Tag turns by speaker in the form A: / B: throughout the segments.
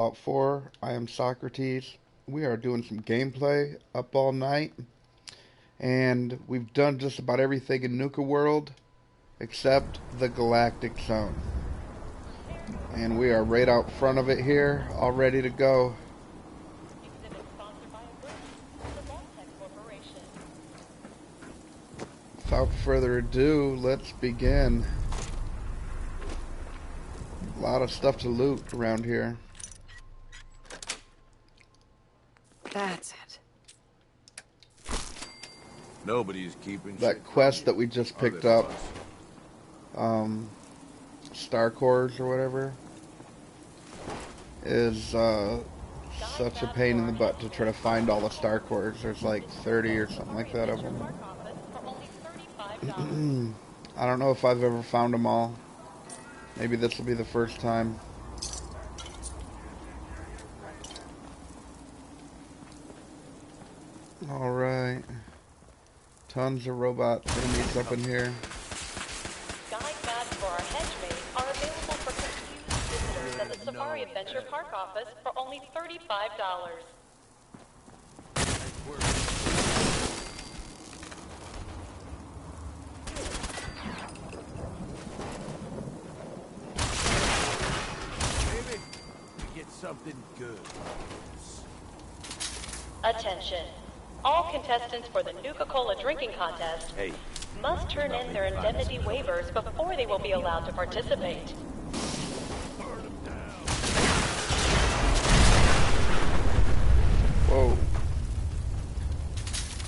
A: Out 4, I am Socrates. We are doing some gameplay up all night, and we've done just about everything in Nuka World except the Galactic Zone. And we are right out front of it here, all ready to go. Without further ado, let's begin. A lot of stuff to loot around here.
B: That's it.
C: Nobody's keeping
A: that quest that we just picked up, Star Cores or whatever, is such a pain in the butt to try to find all the Star Cores. There's like 30 or something like that of them. I don't know if I've ever found them all. Maybe this will be the first time. Alright. Tons of robot enemies up in here.
D: Guide maps for our hedge maze are available for confused visitors at the Safari Adventure Park office for only $35.
C: Maybe we get something good.
D: Attention. All contestants for the Nuka-Cola drinking contest must turn in their indemnity waivers before they will be allowed to participate.
A: Whoa.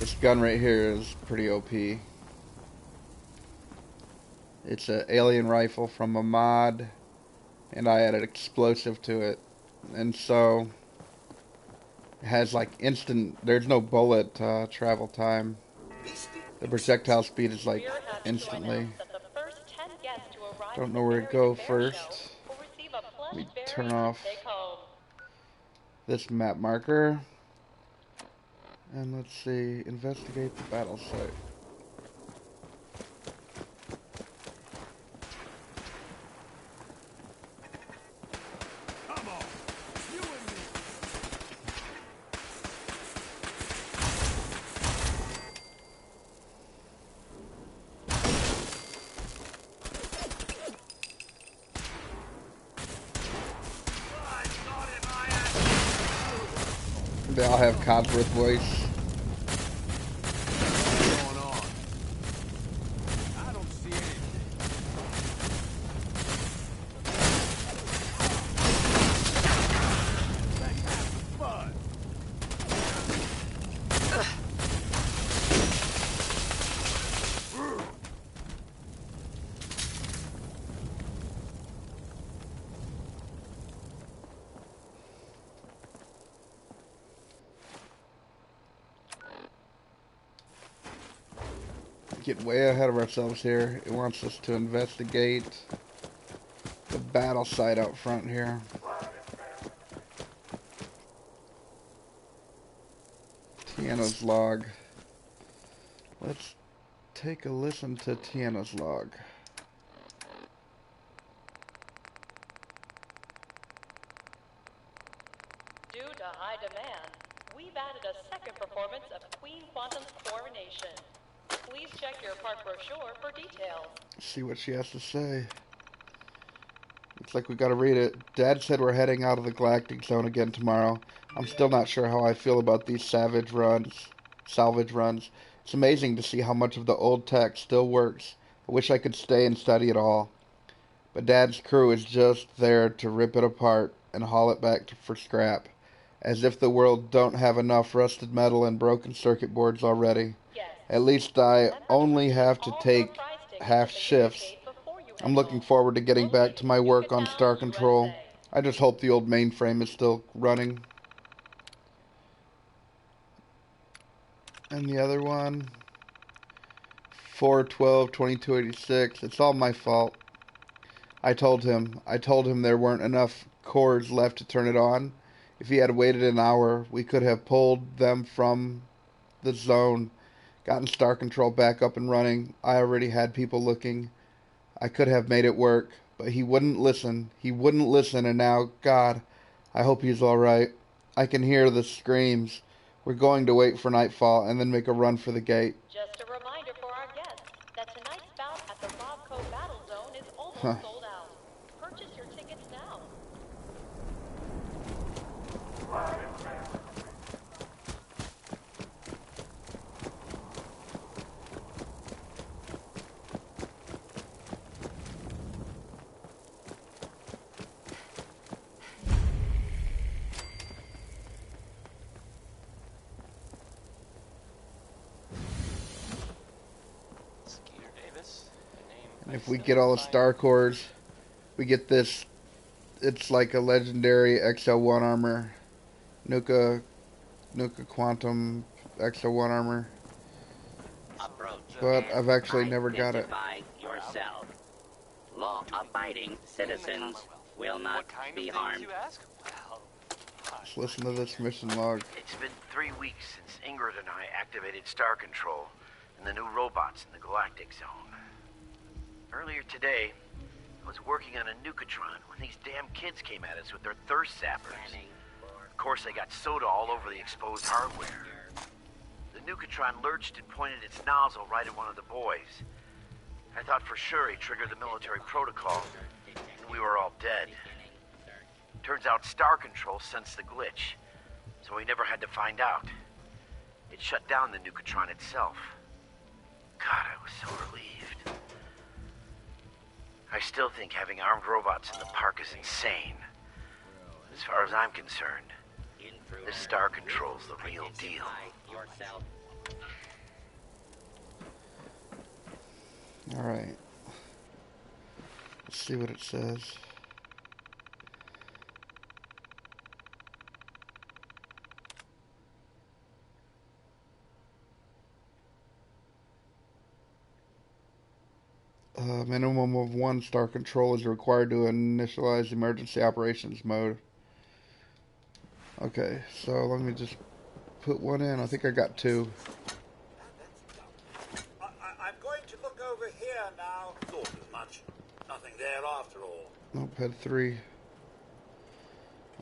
A: This gun right here is pretty OP. It's an alien rifle from a mod, and I added explosive to it. And so it has like instant, there's no bullet travel time. The projectile speed is like instantly. Don't know where to go first. Let me turn off this map marker. And let's see, investigate the battle site. They all have Codsworth voice. Get way ahead of ourselves here. It wants us to investigate the battle site out front here. Tiana's log. Let's take a listen to Tiana's log.
D: Due to high demand, we've added a second performance of Queen Quantum's Coronation. Please check your park brochure for details.
A: See what she has to say. Looks like we gotta read it. Dad said we're heading out of the Galactic Zone again tomorrow. I'm still not sure how I feel about these salvage runs. It's amazing to see how much of the old tech still works. I wish I could stay and study it all. But Dad's crew is just there to rip it apart and haul it back for scrap. As if the world don't have enough rusted metal and broken circuit boards already. At least I only have to take half shifts. I'm looking forward to getting back to my work on Star Control. I just hope the old mainframe is still running. And the other one, 412-2286. It's all my fault. I told him there weren't enough cores left to turn it on. If he had waited an hour, we could have pulled them from the zone, gotten Star Control back up and running. I already had people looking. I could have made it work, but he wouldn't listen. And now, God, I hope he's alright. I can hear the screams. We're going to wait for nightfall and then make a run for the gate.
D: Just a reminder for our guests that tonight's bout at the Robco Battle Zone is
A: Huh.
D: almost sold out. Purchase your tickets now.
A: And if we get all the star cores, we get this. It's like a legendary XL1 armor. Nuka Quantum XL1 armor. But I've actually never got it.
E: Yourself. Law-abiding citizens will not be harmed.
A: Let's listen to this mission log.
F: It's been 3 weeks since Ingrid and I activated Star Control and the new robots in the Galactic Zone. Earlier today, I was working on a Nukatron when these damn kids came at us with their thirst zappers. Of course, they got soda all over the exposed hardware. The Nukatron lurched and pointed its nozzle right at one of the boys. I thought for sure he triggered the military protocol, and we were all dead. Turns out Star Control sensed the glitch, so we never had to find out. It shut down the Nukatron itself. God, I was so relieved. I still think having armed robots in the park is insane. As far as I'm concerned, this Star Control's the real deal.
A: Alright. Let's see what it says. Minimum of 1 Star Control is required to initialize emergency operations mode. Okay, so let me just put 1 in. I think I got 2.
G: I'm going to look over here now. Thought as much. Nothing there after all.
A: Nope, had 3.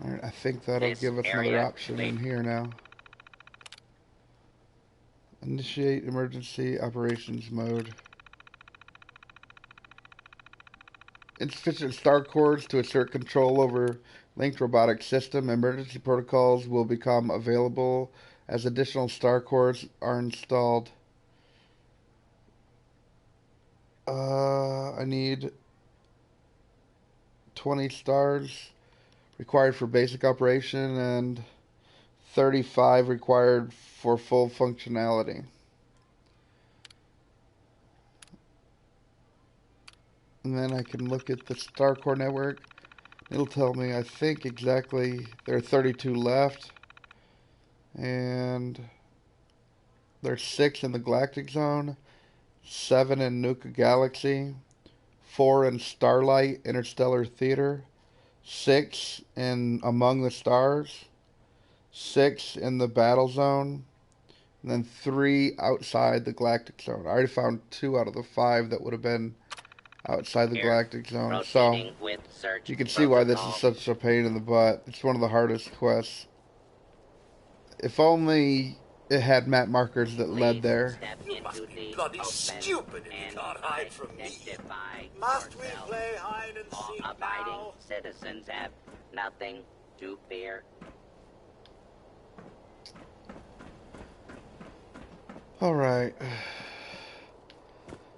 A: Alright, I think that'll give us another option in here now. Initiate emergency operations mode. Insufficient star cores to assert control over linked robotic system. Emergency protocols will become available as additional star cores are installed. I need 20 stars required for basic operation and 35 required for full functionality. And then I can look at the Star Core network. It'll tell me, I think, exactly. There are 32 left. And there's 6 in the Galactic Zone, 7 in Nuka Galaxy, 4 in Starlight Interstellar Theater, 6 in Among the Stars, 6 in the Battle Zone, and then 3 outside the Galactic Zone. I already found 2 out of the 5 that would have been outside the Galactic Zone. So you can see why this is such a pain in the butt. It's one of the hardest quests. If only it had map markers that led there.
G: You must be bloody stupid if you can't hide from me. Must we play hide and seek now?
E: Citizens have nothing to fear.
A: Alright.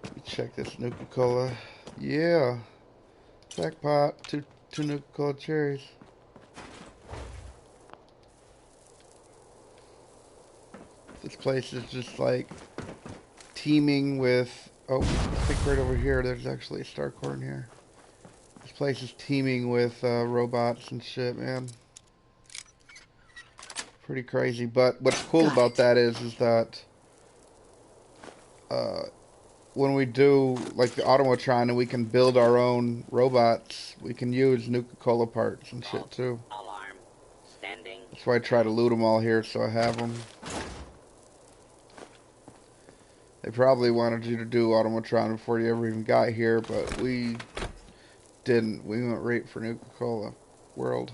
A: Let me check this Nuka-Cola. Yeah. Jackpot. Two Nuka-Cola cherries. This place is just like teeming with... Oh, I think right over here there's actually a star core in here. This place is teeming with robots and shit, man. Pretty crazy. But what's cool about that is that when we do like the Automatron and we can build our own robots, we can use Nuka-Cola parts and shit too.
E: Alarm. Standing.
A: That's why I try to loot them all here so I have them. They probably wanted you to do Automatron before you ever even got here, but we didn't. We went right for Nuka-Cola World.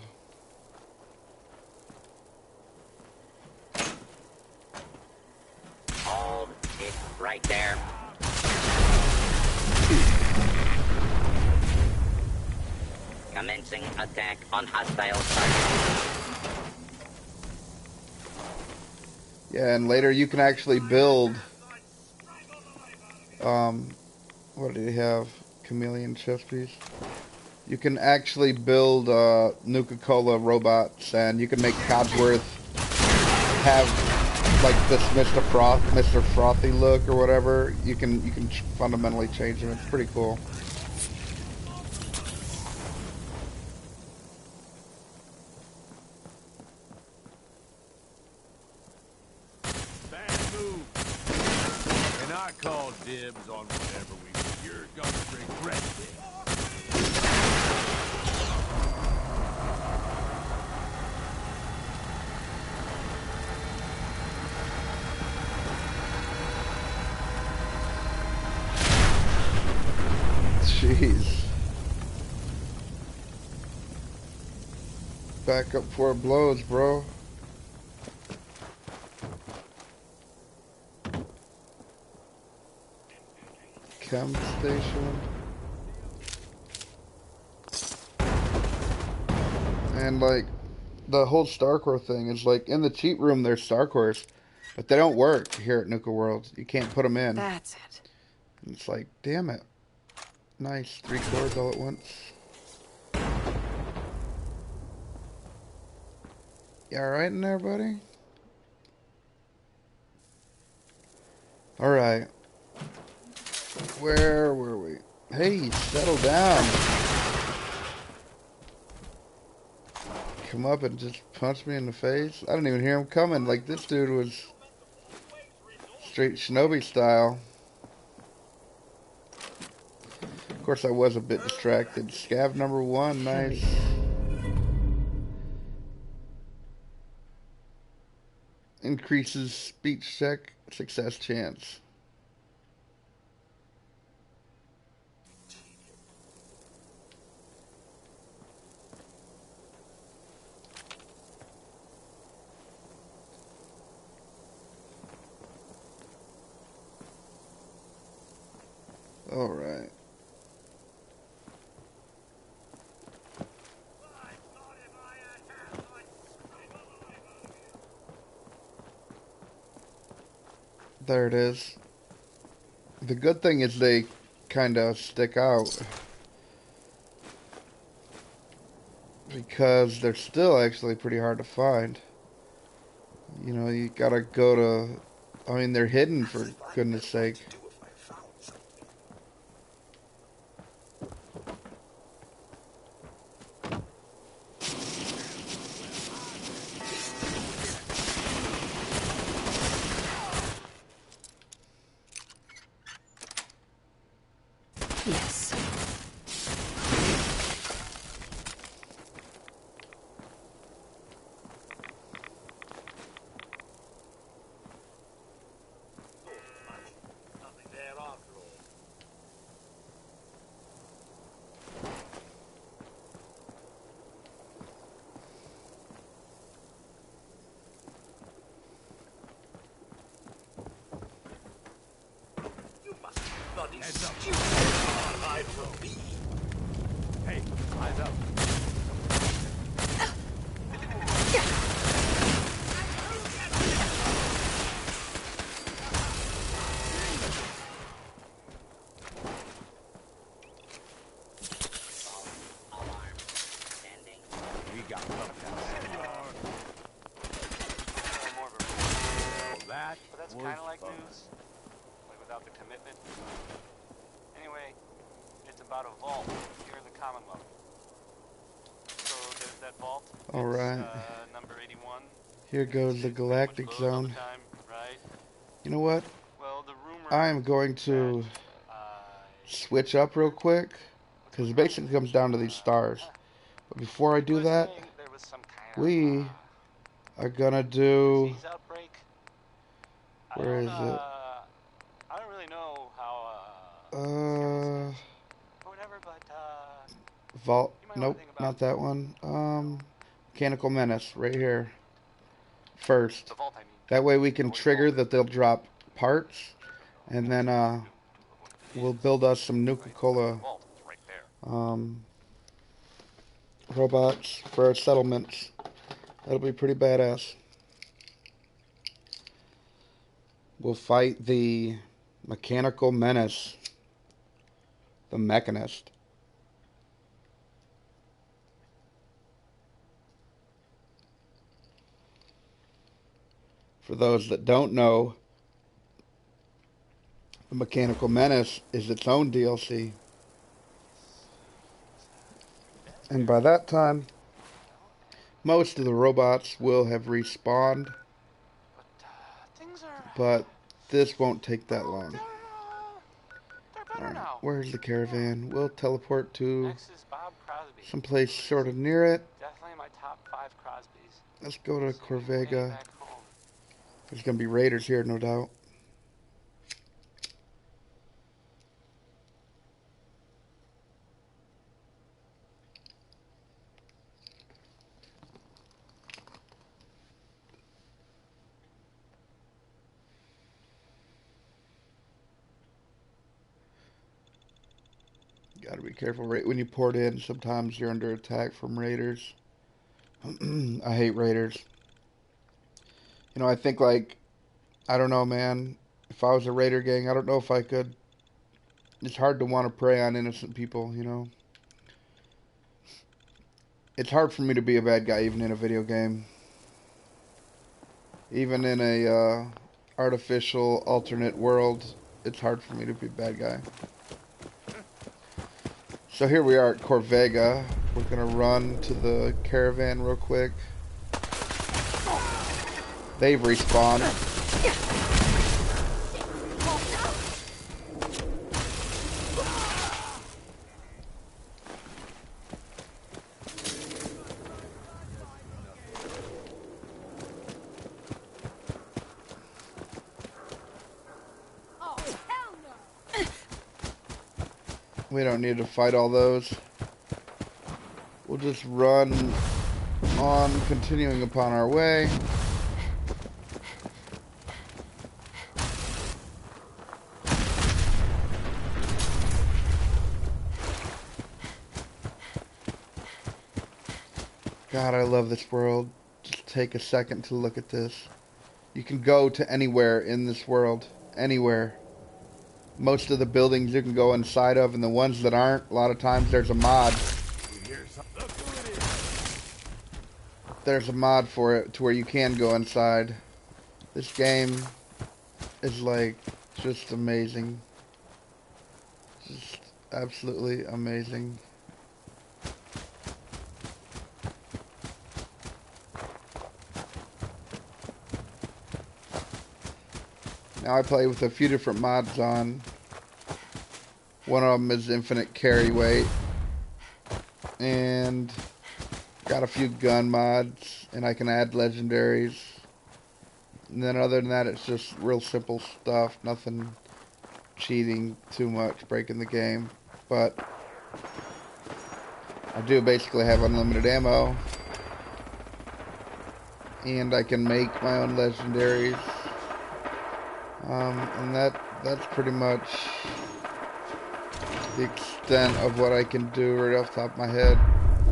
E: Right there. Commencing attack on hostile target.
A: Yeah, and later you can actually build, what did he have? Chameleon chess piece? You can actually build, Nuka-Cola robots, and you can make Codsworth have, like, this Mr. Frothy look or whatever. You can fundamentally change him. It's pretty cool.
C: Bad move. And I call dibs on whatever we do. You're gonna regret it.
A: Jeez. Back up before it blows, bro. Chem station. And, like, the whole Starcore thing is, like, in the cheat room there's Starcores, but they don't work here at Nuka World. You can't put them in.
B: That's it.
A: And it's like, damn it. Nice. 3 cores all at once. You alright in there, buddy? Alright. Where were we? Hey, settle down. Come up and just punch me in the face. I didn't even hear him coming. Like, this dude was straight shinobi style. Of course, I was a bit distracted. Scav number 1, nice. Increases speech check success chance. All right. There it is. The good thing is they kind of stick out because they're still actually pretty hard to find. You know, you gotta go to, I mean, they're hidden for goodness sake.
B: Yes.
G: Nothing there after all. You must be bloody stupid. You can't hide from me.
C: Hey, eyes up.
E: Standing.
C: We got that.
H: But that's kind of like news, like without the commitment. Anyway, it's about a vault here in the Commonwealth. So there's that vault.
A: All right.
H: Number 81.
A: Here goes the Galactic
H: Blows all the
A: Zone.
H: time, right?
A: You know what?
H: Well, the rumor
A: I am going to switch up real quick, because it basically comes down to these stars. But before I do that,
H: there was some kind
A: we are gonna do,
H: disease outbreak.
A: where is it?
H: I don't really know how or whatever, but
A: Vault,
H: you might wanna
A: nope,
H: think about
A: not that one. Mechanical Menace, right here. First.
H: the vault, I mean.
A: That way we can trigger that they'll drop parts, And then we'll build us some Nuka Cola
H: Vault is right there.
A: robots for our settlements. That'll be pretty badass. We'll fight the mechanical menace, the mechanist. For those that don't know, the mechanical menace is its own DLC. And by that time, most of the robots will have respawned,
H: Things are...
A: but this won't take that long.
H: They're better
A: Alright,
H: now.
A: where's the caravan? We'll teleport to
H: Next is Bob Crosby.
A: someplace sort of near it.
H: Definitely my top 5 Crosbys.
A: Let's go to
H: See if we can make it
A: Corvega.
H: back home.
A: There's going to be raiders here, no doubt. Gotta be careful right when you port in. Sometimes you're under attack from raiders. I hate raiders. You know, I think like, I don't know, man. If I was a raider gang, I don't know if I could. It's hard to want to prey on innocent people, you know. It's hard for me to be a bad guy even in a video game. Even in a artificial alternate world, it's hard for me to be a bad guy. So here we are at Corvega. We're gonna run to the caravan real quick. They've respawned. We don't need to fight all those. We'll just run on, continuing upon our way. God, I love this world. Just take a second to look at this. You can go to anywhere in this world. Anywhere. Most of the buildings you can go inside of, and the ones that aren't, a lot of times there's a mod. There's a mod for it to where you can go inside. This game is like just amazing. Just absolutely amazing. Now I play with a few different mods on. One of them is infinite carry weight. And got a few gun mods. And I can add legendaries. And then other than that, it's just real simple stuff. Nothing cheating too much, breaking the game. But I do basically have unlimited ammo. And I can make my own legendaries. And that's pretty much the extent of what I can do right off the top of my head.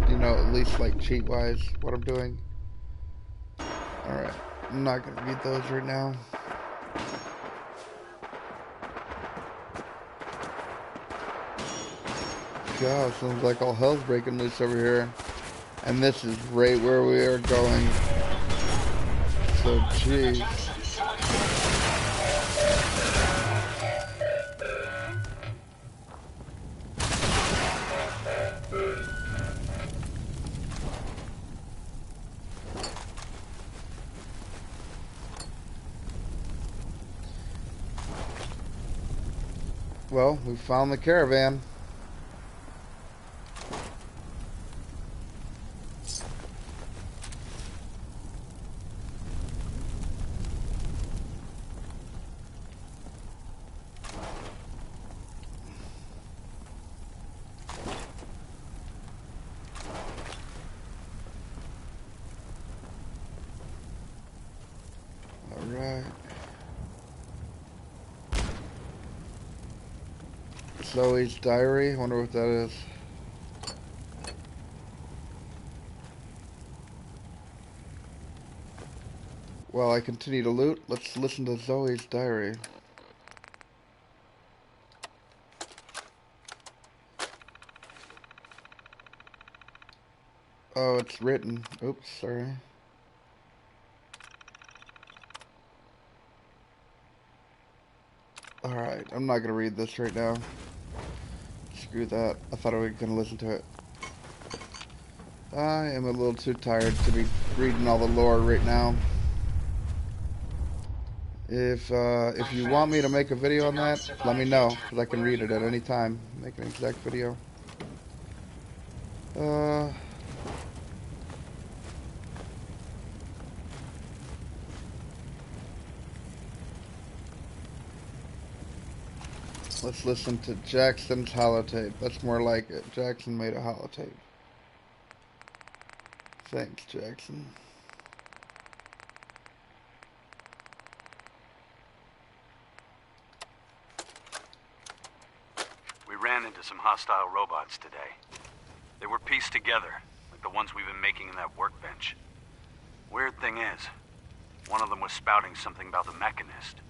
A: You know, at least like cheat-wise, what I'm doing. Alright, I'm not going to read those right now. God, sounds like all hell's breaking loose over here. And this is right where we are going. So, jeez. Well, we found the caravan. All right. Zoe's diary. I wonder what that is. While I continue to loot, let's listen to Zoe's diary. Oh, it's written. Oops, sorry. Alright, I'm not gonna read this right now. Screw that. I thought I was gonna listen to it. I am a little too tired to be reading all the lore right now. If you want me to make a video on that, let me know, because I can read it at any time. Make an exact video. Let's listen to Jackson's holotape. That's more like it. Jackson made a holotape. Thanks, Jackson.
I: We ran into some hostile robots today. They were pieced together, like the ones we've been making in that workbench. Weird thing is, one of them was spouting something about the Mechanist.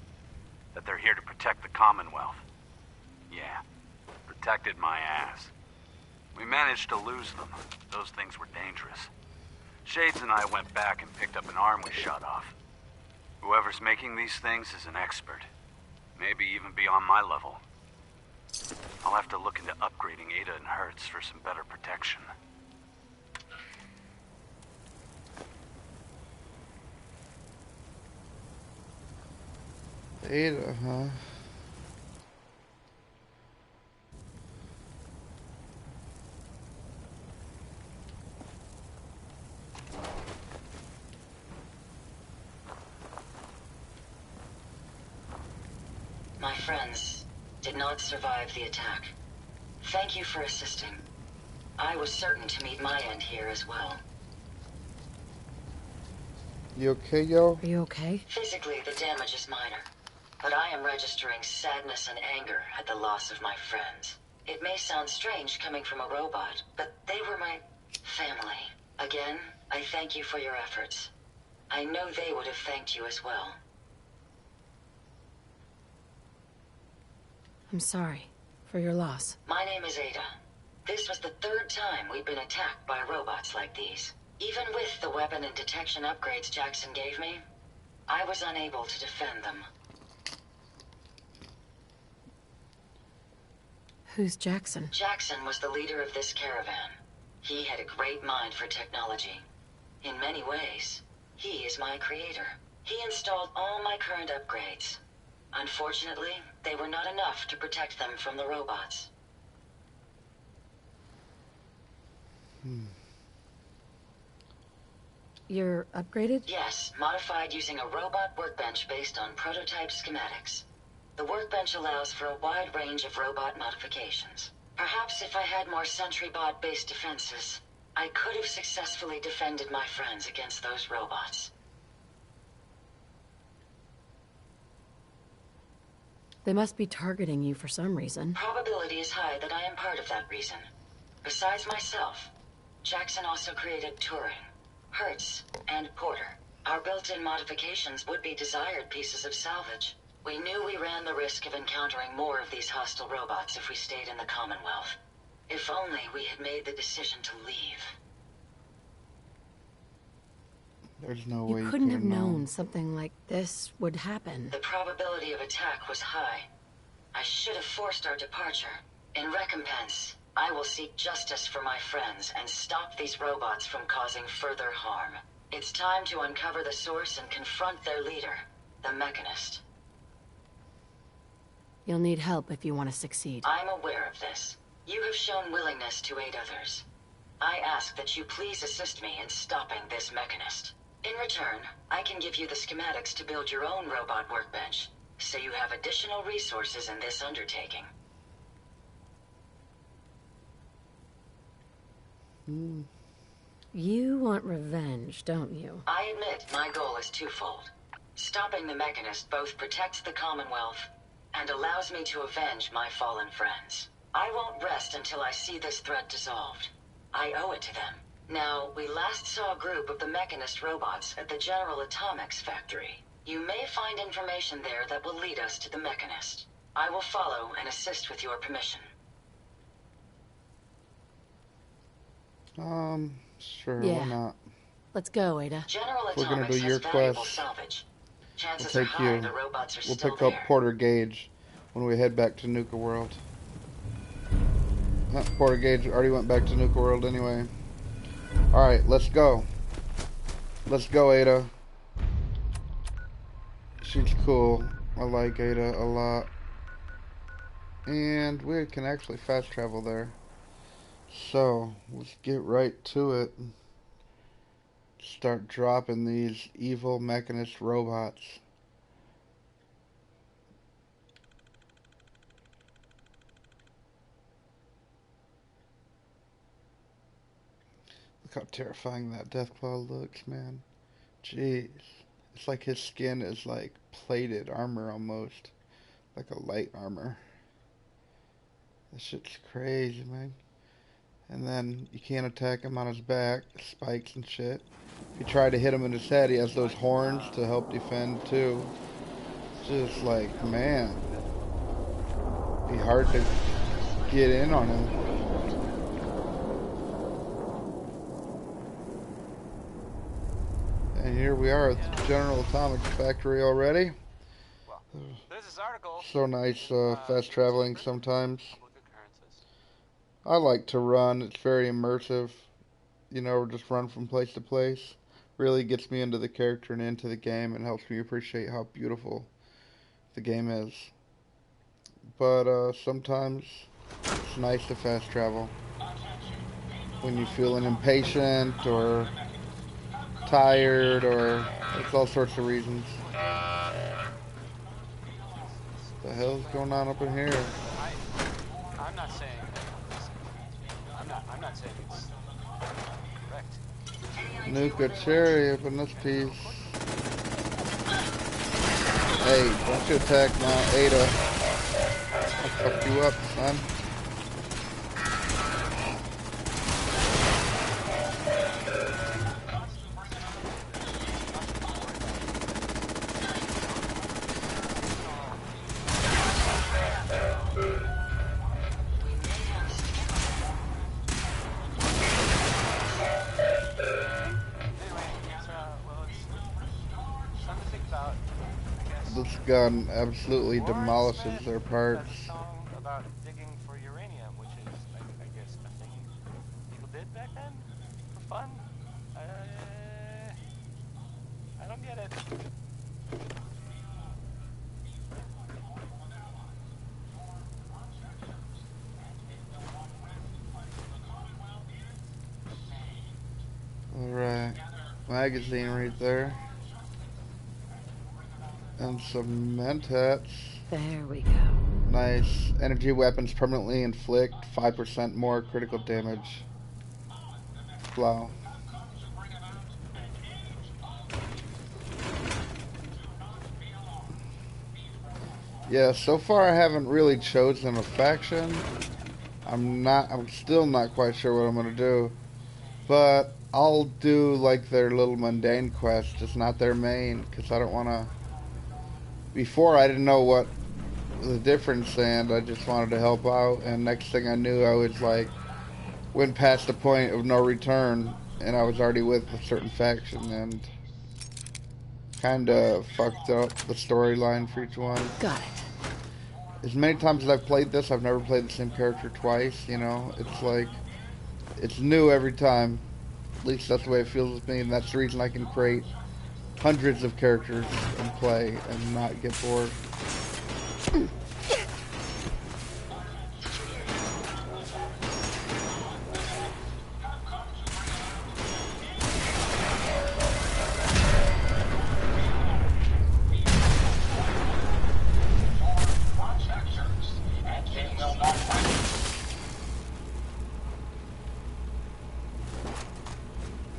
I: That they're here to protect the Commonwealth. Yeah, protected my ass. We managed to lose them. Those things were dangerous. Shades and I went back and picked up an arm we shot off. Whoever's making these things is an expert. Maybe even beyond my level. I'll have to look into upgrading Ada and Hertz for some better protection.
A: Ada, huh?
J: My friends did not survive the attack. Thank you for assisting. I was certain to meet my end here as well.
A: You okay, yo?
B: Are you okay?
J: Physically, the damage is minor, but I am registering sadness and anger at the loss of my friends. It may sound strange coming from a robot, but they were my family. Again, I thank you for your efforts. I know they would have thanked you as well.
B: I'm sorry for your loss.
J: My name is Ada. This was the third time we've been attacked by robots like these. Even with the weapon and detection upgrades Jackson gave me, I was unable to defend them.
B: Who's Jackson?
J: Jackson was the leader of this caravan. He had a great mind for technology. In many ways, he is my creator. He installed all my current upgrades. Unfortunately, they were not enough to protect them from the robots.
B: You're upgraded?
J: Yes, modified using a robot workbench based on prototype schematics. The workbench allows for a wide range of robot modifications. Perhaps if I had more sentry bot-based defenses, I could have successfully defended my friends against those robots.
B: They must be targeting you for some reason.
J: Probability is high that I am part of that reason. Besides myself, Jackson also created Turing, Hertz, and Porter. Our built-in modifications would be desired pieces of salvage. We knew we ran the risk of encountering more of these hostile robots if we stayed in the Commonwealth. If only we had made the decision to leave.
A: There's no way
B: You couldn't have known something like this would happen.
J: The probability of attack was high. I should have forced our departure. In recompense, I will seek justice for my friends and stop these robots from causing further harm. It's time to uncover the source and confront their leader, the Mechanist.
B: You'll need help if you want to succeed.
J: I'm aware of this. You have shown willingness to aid others. I ask that you please assist me in stopping this Mechanist. In return, I can give you the schematics to build your own robot workbench, so you have additional resources in this undertaking.
B: You want revenge, don't you?
J: I admit my goal is twofold. Stopping the Mechanist both protects the Commonwealth and allows me to avenge my fallen friends. I won't rest until I see this threat dissolved. I owe it to them. Now, we last saw a group of the Mechanist robots at the General Atomics factory. You may find information there that will lead us to the Mechanist. I will follow and assist with your permission.
A: Sure,
B: Yeah.
A: why not?
B: Let's go, Ada.
J: General
A: We're gonna
J: Atomics
A: do your
J: has valuable
A: quest.
J: salvage.
A: We'll
J: Chances are
A: take
J: high
A: you.
J: the robots are
A: We'll
J: still
A: pick up
J: there.
A: Porter Gage when we head back to Nuka World. Porter Gage already went back to Nuka World anyway. Alright, let's go. Let's go, Ada. She's cool. I like Ada a lot. And we can actually fast travel there. So, let's get right to it. Start dropping these evil Mechanist robots. Look how terrifying that Deathclaw looks, man. Jeez. It's like his skin is like plated armor almost. Like a light armor. This shit's crazy, man. And then you can't attack him on his back. Spikes and shit. If you try to hit him in his head, he has those horns to help defend too. Just like, man. Be hard to get in on him. And here we are at the General Atomics factory already. So nice fast traveling sometimes. I like to run. It's very immersive. You know, just run from place to place. Really gets me into the character and into the game and helps me appreciate how beautiful the game is. But sometimes it's nice to fast travel. When you're feeling impatient or tired or it's all sorts of reasons. What the hell's going on up in here?
H: I'm not saying I'm not saying it's correct.
A: Nuka cherry up in this piece. Hey, don't you attack my Ada. I'll fuck you up, son. This gun absolutely demolishes their parts.
H: Song about digging for uranium, which is, I guess, a thing people did back then for fun. I don't get it.
A: Alright, magazine right there. And some mentats.
B: There we go.
A: Nice. Energy weapons permanently inflict 5% more critical damage. Wow. Yeah, so far I haven't really chosen a faction. I'm still not quite sure what I'm gonna do. But I'll do like their little mundane quest, just not their main, because I don't wanna. Before I didn't know what the difference, and I just wanted to help out, and next thing I knew I was like went past the point of no return and I was already with a certain faction and kinda fucked up the storyline for each one.
B: Got it.
A: As many times as I've played this, I've never played the same character twice, you know? It's like it's new every time. At least that's the way it feels with me, and that's the reason I can create hundreds of characters and play and not get bored.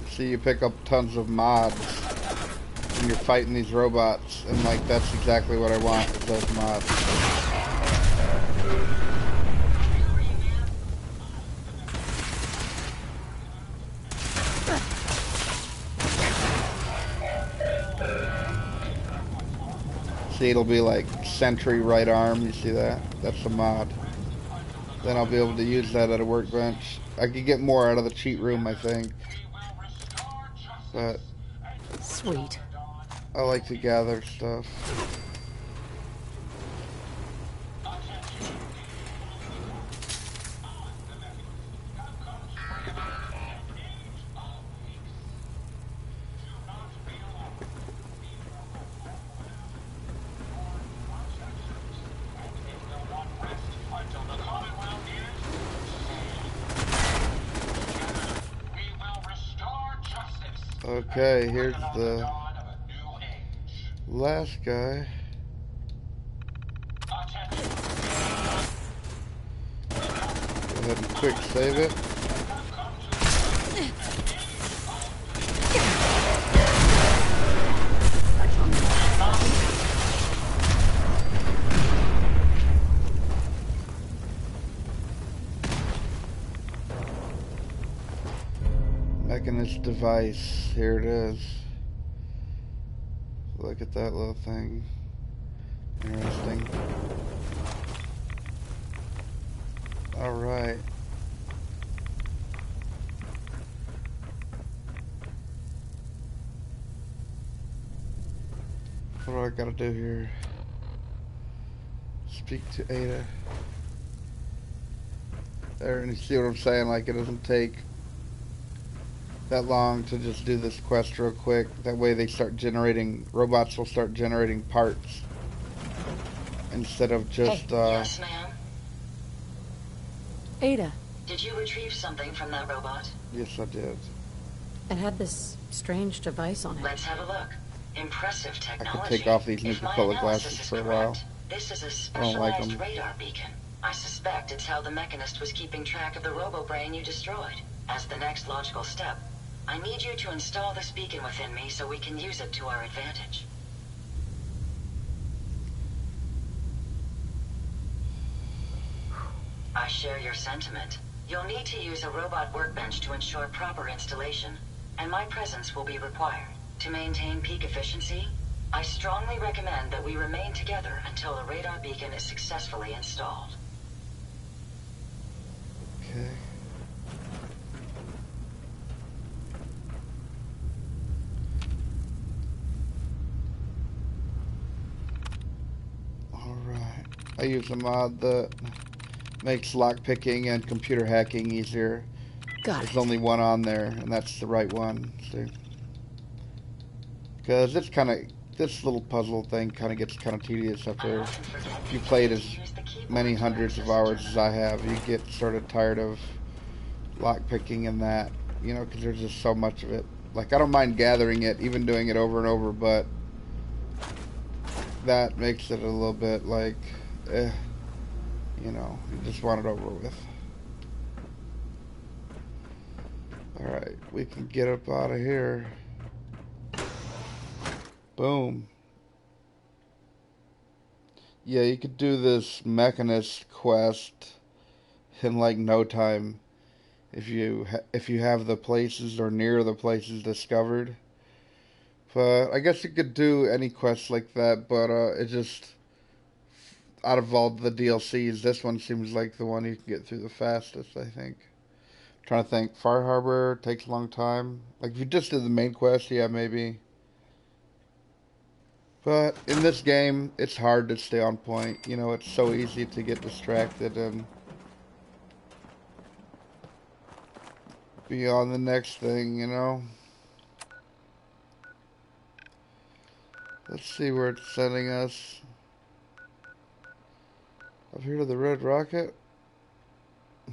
A: See, you pick up tons of mods when you're fighting these robots, and like that's exactly what I want, is those mods. See, it'll be like sentry right arm. You see that? That's the mod. Then I'll be able to use that at a workbench. I could get more out of the cheat room, I think. But
B: Sweet.
A: I like to gather stuff. Okay, here's the last guy. Go ahead and quick save it. Mechanist device. Here it is. Look at that little thing. Interesting. Alright. What do I gotta do here? Speak to Ada. There, and you see what I'm saying? Like, it doesn't take that long to just do this quest real quick. That way they start generating, robots will start generating parts. Instead of just,
J: Yes, ma'am?
B: Ada.
J: Did you retrieve something from that robot?
A: Yes, I did.
B: It had this strange device on it.
J: Let's have a look. Impressive
A: I
J: technology.
A: could take off these
J: If my
A: Nuka-Cola
J: analysis
A: glasses
J: is
A: for a while.
J: correct, this is a
A: I don't like
J: specialized
A: them.
J: radar beacon. I suspect it's how the Mechanist was keeping track of the robo-brain you destroyed. As the next logical step, I need you to install this beacon within me so we can use it to our advantage. I share your sentiment. You'll need to use a robot workbench to ensure proper installation, and my presence will be required. To maintain peak efficiency, I strongly recommend that we remain together until the radar beacon is successfully installed.
A: Okay. Alright. I use a mod that makes lockpicking and computer hacking easier.
B: Got
A: There's
B: it.
A: only one on there, and that's the right one. Because it's kind of, this little puzzle thing kind of gets kind of tedious after you played as many hundreds of hours as I have. You get sort of tired of lockpicking and that, you know, because there's just so much of it. Like, I don't mind gathering it, even doing it over and over, but that makes it a little bit like, you know, you just want it over with. Alright, we can get up out of here. Boom. Yeah, you could do this Mechanist quest in like no time if you have the places or near the places discovered. But I guess you could do any quest like that, but it just, out of all the DLCs, this one seems like the one you can get through the fastest, I think. Trying to think. Far Harbor takes a long time. Like, if you just did the main quest, yeah, maybe. But in this game, it's hard to stay on point. You know, it's so easy to get distracted and be on the next thing, you know. Let's see where it's sending us. Up here to the Red Rocket?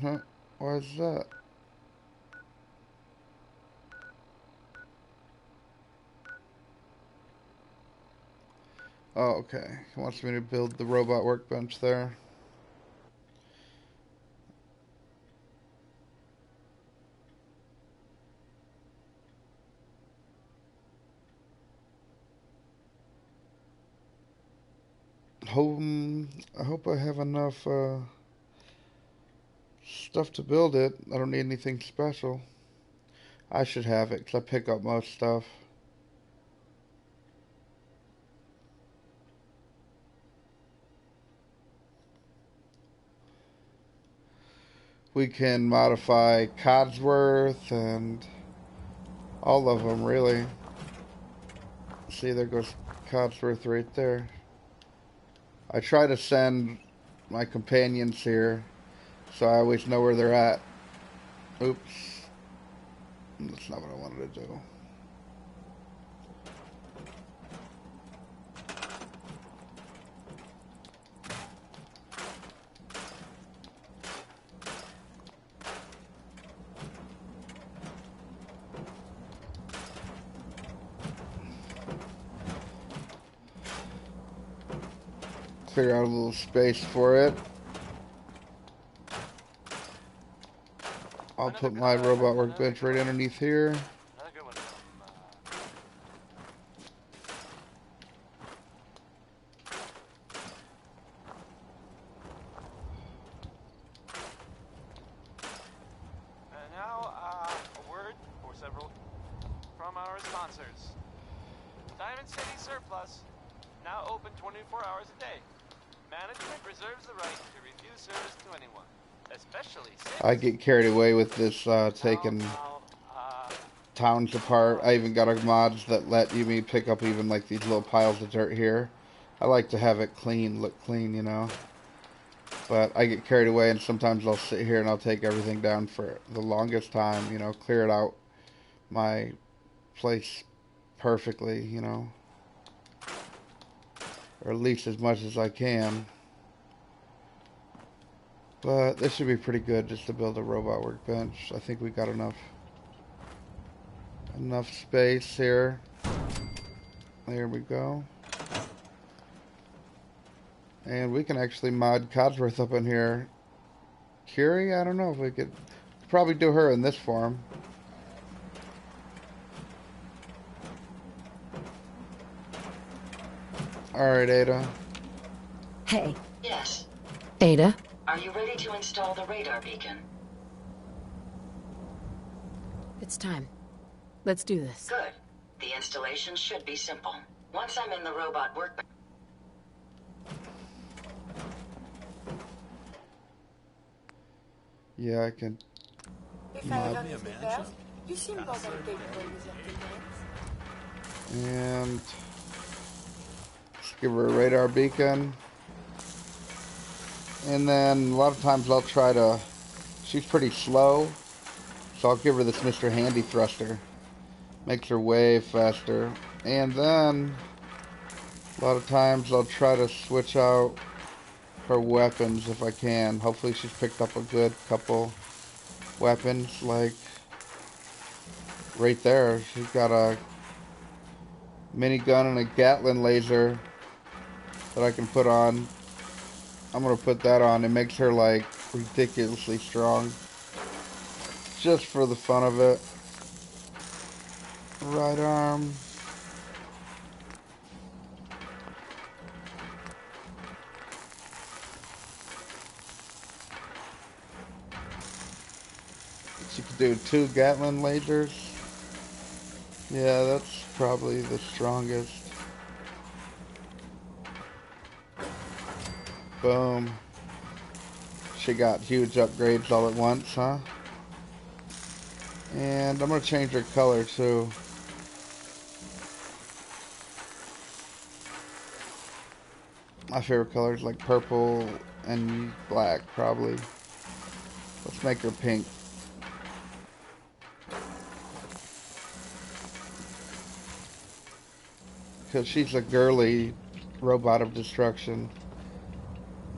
A: Huh? Why is that? Oh, okay. He wants me to build the robot workbench there. I hope I have enough stuff to build it. I don't need anything special. I should have it because I pick up most stuff. We can modify Codsworth and all of them, really. See, there goes Codsworth right there. I try to send my companions here so I always know where they're at. Oops. That's not what I wanted to do. Clear out a little space for it. I'll put my robot workbench right underneath here.
H: Now, a word or several from our sponsors. Diamond City Surplus, now open 24 hours a day. Management reserves the right to refuse service to anyone, especially
A: I get carried away with this taking towns apart. I even got a mods that let me pick up even like these little piles of dirt here. I like to have it clean, look clean, you know. But I get carried away, and sometimes I'll sit here and I'll take everything down for the longest time, you know, clear it out my place perfectly, you know, or at least as much as I can. But this should be pretty good just to build a robot workbench. I think we got enough space here. There we go. And we can actually mod Codsworth up in here. Curie? I don't know if we could probably do her in this form. Alright, Ada.
B: Hey.
J: Yes.
B: Ada?
J: Are you ready to install the radar beacon?
B: It's time. Let's do this.
J: Good. The installation should be simple. Once I'm in the robot workbench...
A: Yeah, I can mod.
K: You seem more than capable using techniques.
A: And let's give her a radar beacon. And then a lot of times I'll try to, she's pretty slow, so I'll give her this Mr. Handy thruster. Makes her way faster. And then a lot of times I'll try to switch out her weapons if I can. Hopefully she's picked up a good couple weapons, like right there. She's got a minigun and a Gatling laser that I can put on. I'm gonna put that on. It makes her like ridiculously strong, just for the fun of it. Right arm. She could do 2 Gatling lasers. Yeah, that's probably the strongest. Boom. She got huge upgrades all at once, huh? And I'm going to change her color too. My favorite color is like purple and black, probably. Let's make her pink. Because she's a girly robot of destruction.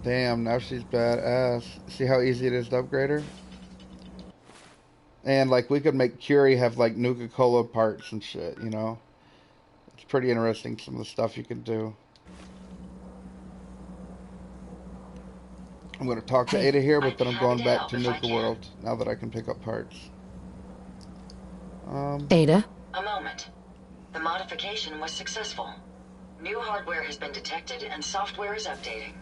A: Damn, now she's badass. See how easy it is to upgrade her? And like we could make Curie have like Nuka Cola parts and shit, you know? It's pretty interesting, some of the stuff you can do. I'm going to talk to Ada here, but then I'm going back to Nuka World now that I can pick up parts.
B: Ada?
J: A moment. The modification was successful. New hardware has been detected and software is updating.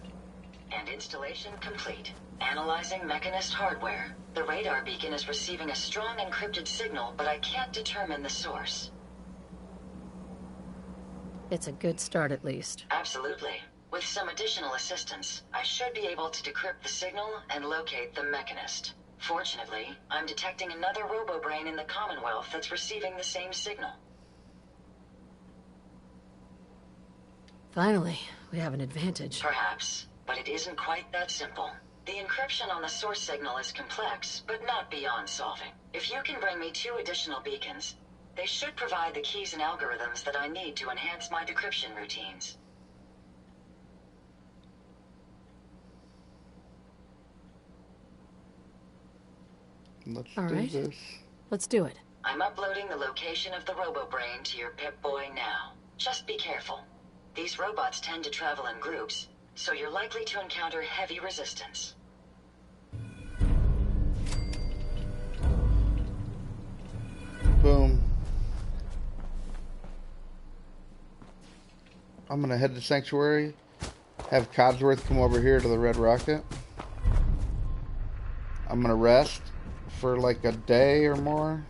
J: And installation complete. Analyzing Mechanist hardware. The radar beacon is receiving a strong encrypted signal, but I can't determine the source.
B: It's a good start, at least.
J: Absolutely. With some additional assistance, I should be able to decrypt the signal and locate the Mechanist. Fortunately, I'm detecting another robo-brain in the Commonwealth that's receiving the same signal.
B: Finally, we have an advantage.
J: Perhaps, but it isn't quite that simple. The encryption on the source signal is complex, but not beyond solving. If you can bring me 2 additional beacons, they should provide the keys and algorithms that I need to enhance my decryption routines.
A: Let's
B: All
A: do
B: right.
A: this.
B: Let's do it.
J: I'm uploading the location of the robo-brain to your Pip-Boy now. Just be careful. These robots tend to travel in groups, so you're likely to encounter heavy resistance.
A: Boom. I'm gonna head to Sanctuary, have Codsworth come over here to the Red Rocket. I'm gonna rest for like a day or more.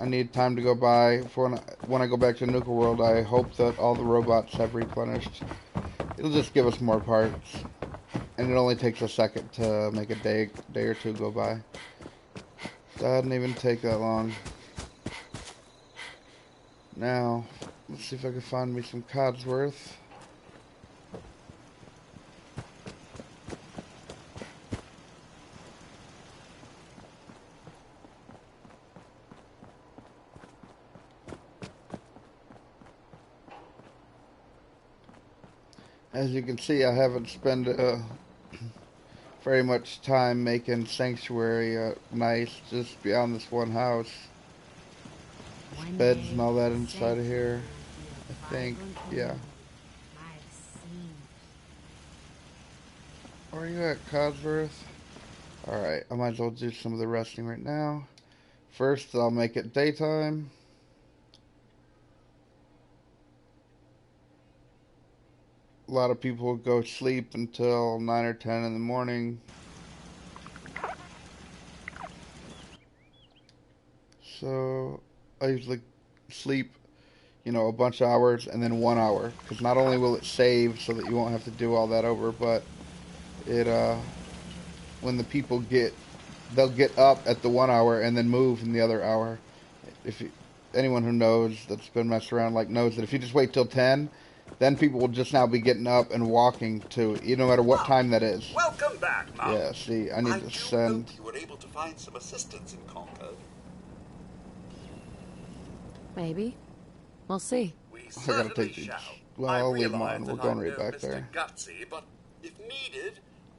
A: I need time to go by for when I go back to Nuka World. I hope that all the robots have replenished. It'll just give us more parts, and it only takes a second to make a day or two go by. Doesn't even take that long. Now, let's see if I can find me some Codsworth. As you can see, I haven't spent very much time making Sanctuary nice, just beyond this one house. Beds and all that inside of here, I think, yeah. Where are you at, Codsworth? Alright, I might as well do some of the resting right now. First, I'll make it daytime. A lot of people go sleep until 9 or 10 in the morning. So, I usually sleep, you know, a bunch of hours and then 1 hour. Because not only will it save so that you won't have to do all that over, but it, when the people they'll get up at the 1 hour and then move in the other hour. If anyone who knows that's been messed around knows that if you just wait till 10, then people will just now be getting up and walking to, no matter what time that is.
G: Welcome back, Mom.
A: Yeah, see, I need to send...
G: You were able to find some assistance in Concord.
B: Maybe. We'll see.
G: We
A: I gotta take these. Well, I'll leave them on. We're going right back there.
G: Gutsy, but if needed,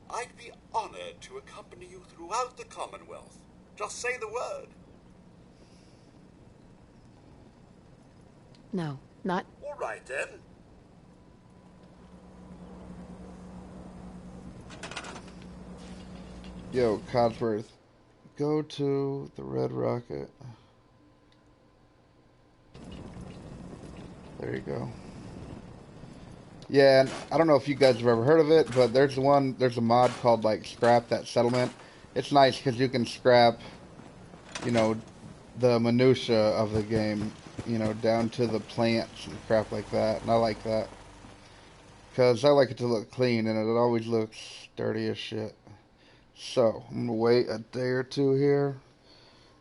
G: I'd be honored to accompany you throughout the Commonwealth. Just say the word.
B: No, not...
G: All right, then.
A: Yo, Codsworth, go to the Red Rocket. There you go. Yeah, and I don't know if you guys have ever heard of it, but there's a mod called, Scrap That Settlement. It's nice because you can scrap, the minutia of the game, down to the plants and crap like that, and I like that. Because I like it to look clean, and it always looks dirty as shit. So, I'm going to wait a day or two here.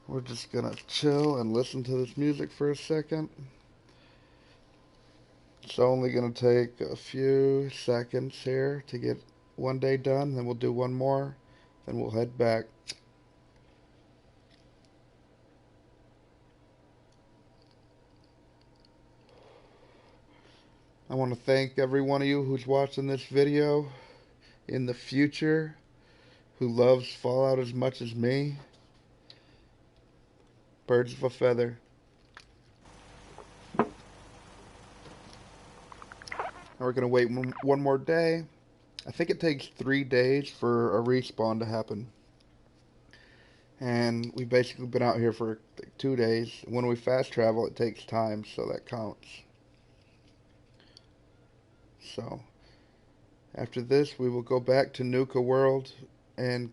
A: We're just going to chill and listen to this music for a second. It's only going to take a few seconds here to get one day done. Then we'll do one more. Then we'll head back. I want to thank every one of you who's watching this video in the future, who loves Fallout as much as me. Birds of a feather. Now we're going to wait one more day. I think it takes 3 days for a respawn to happen. And we've basically been out here for 2 days. When we fast travel, it takes time, so that counts. So, after this, we will go back to Nuka World and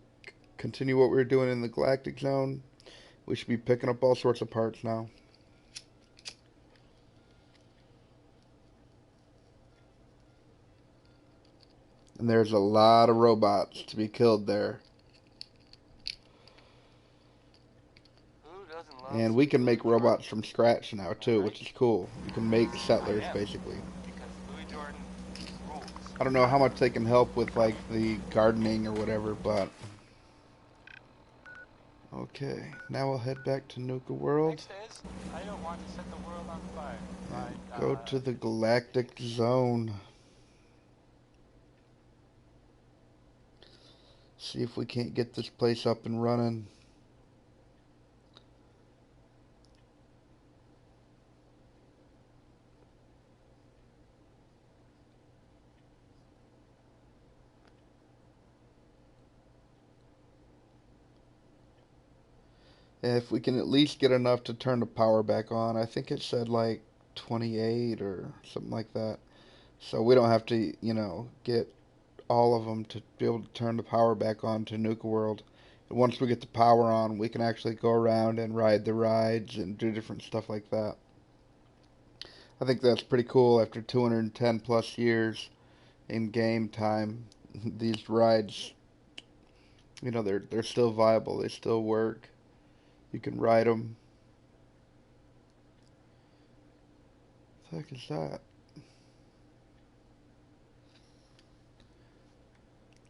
A: continue what we were doing in the Galactic Zone. We should be picking up all sorts of parts now. And there's a lot of robots to be killed there. And we can make robots from scratch now too, which is cool. You can make settlers basically. I don't know how much they can help with like the gardening or whatever, but okay. Now we'll head back to Nuka World.
H: I don't want to set the world on fire.
A: Go to the Galactic Zone. See if we can't get this place up and running. If we can at least get enough to turn the power back on. I think it said like 28 or something like that. So we don't have to, you know, get all of them to be able to turn the power back on to Nuka World. And once we get the power on, we can actually go around and ride the rides and do different stuff like that. I think that's pretty cool after 210 plus years in game time. These rides, you know, they're still viable. They still work. You can ride them. What the heck is that?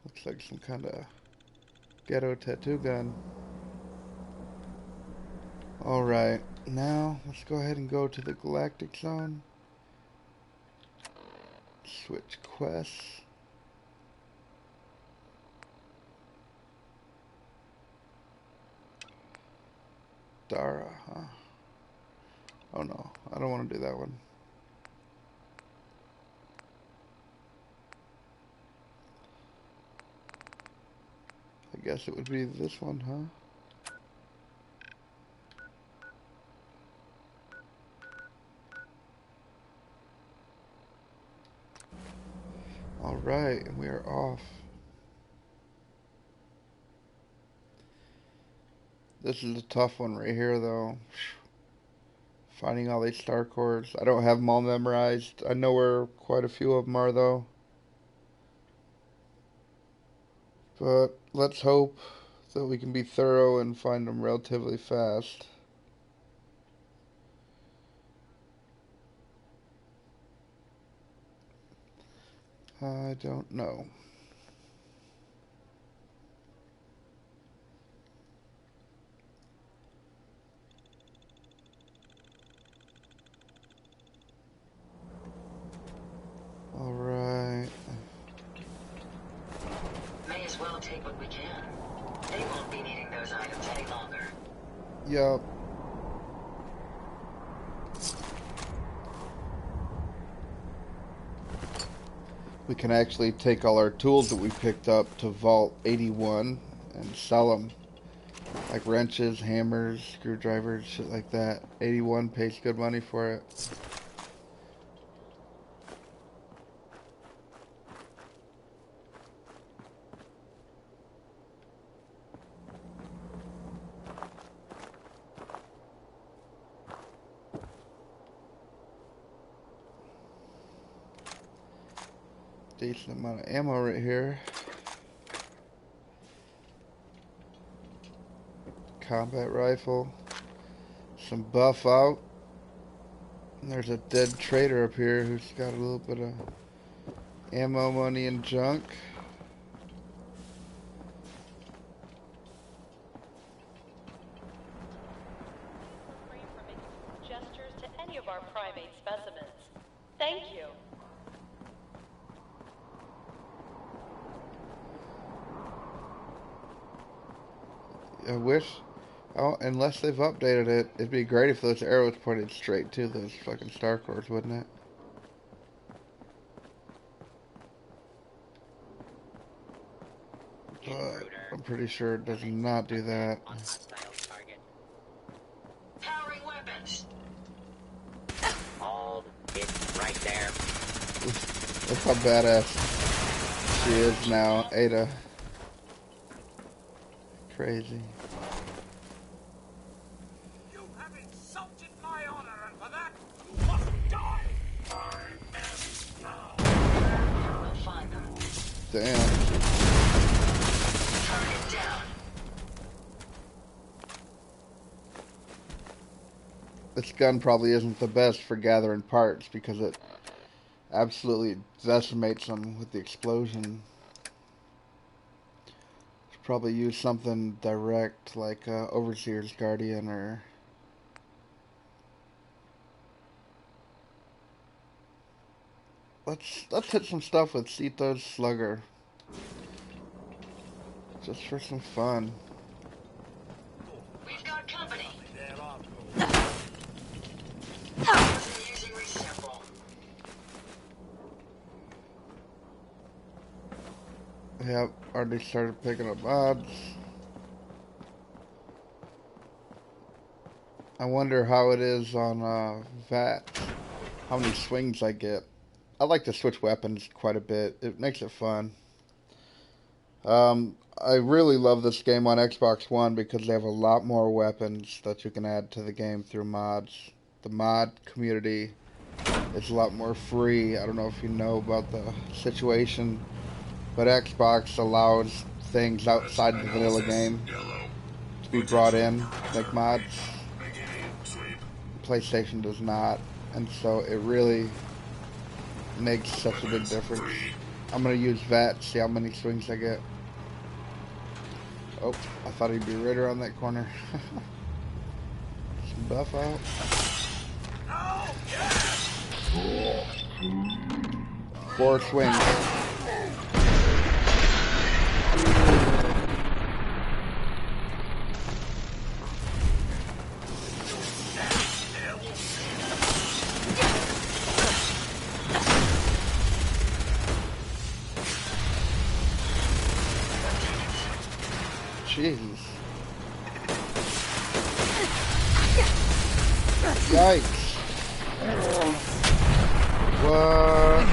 A: Looks like some kind of ghetto tattoo gun. Alright, now let's go ahead and go to the Galactic Zone. Switch quests. Dara, huh? Oh no, I don't want to do that one. I guess it would be this one, huh? Alright, and we are off. This is a tough one right here, though. Finding all these star cores. I don't have them all memorized. I know where quite a few of them are, though. But let's hope that we can be thorough and find them relatively fast. I don't know. Alright.
J: May as well take what we can. They won't be needing those items any longer.
A: Yup. We can actually take all our tools that we picked up to Vault 81 and sell them. Like wrenches, hammers, screwdrivers, shit like that. 81 pays good money for it. Decent amount of ammo right here. Combat rifle. Some buff out. And there's a dead trader up here who's got a little bit of ammo, money, and junk.
D: Free from making gestures to any of our primate specimens. Thank you.
A: I wish, oh, unless they've updated it, it'd be great if those arrows pointed straight to those fucking star cores, wouldn't it? But I'm pretty sure it does not do that.
J: Powering weapons.
E: Hold it right there.
A: Look how badass she is now, Ada. Crazy.
G: You have insulted my honor, and for that, you must die!
J: We'll find them.
A: Damn.
J: Target down.
A: this gun probably isn't the best for gathering parts because it absolutely decimates them with the explosion. Should probably use something direct like Overseer's Guardian or... Let's hit some stuff with Sito's Slugger. Just for some fun.
J: We've got company. Using resample.
A: Yep, already started picking up mods. I wonder how it is on VAT. How many swings I get. I like to switch weapons quite a bit. It makes it fun. I really love this game on Xbox One because they have a lot more weapons that you can add to the game through mods. The mod community is a lot more free. I don't know if you know about the situation, but Xbox allows things outside the vanilla game to be brought in, like mods. PlayStation does not, and so it really makes such a big difference. I'm going to use VAT, see how many swings I get. Oh, I thought he'd be right around that corner. Some buff out. 4 swings. Jesus. Yikes. What?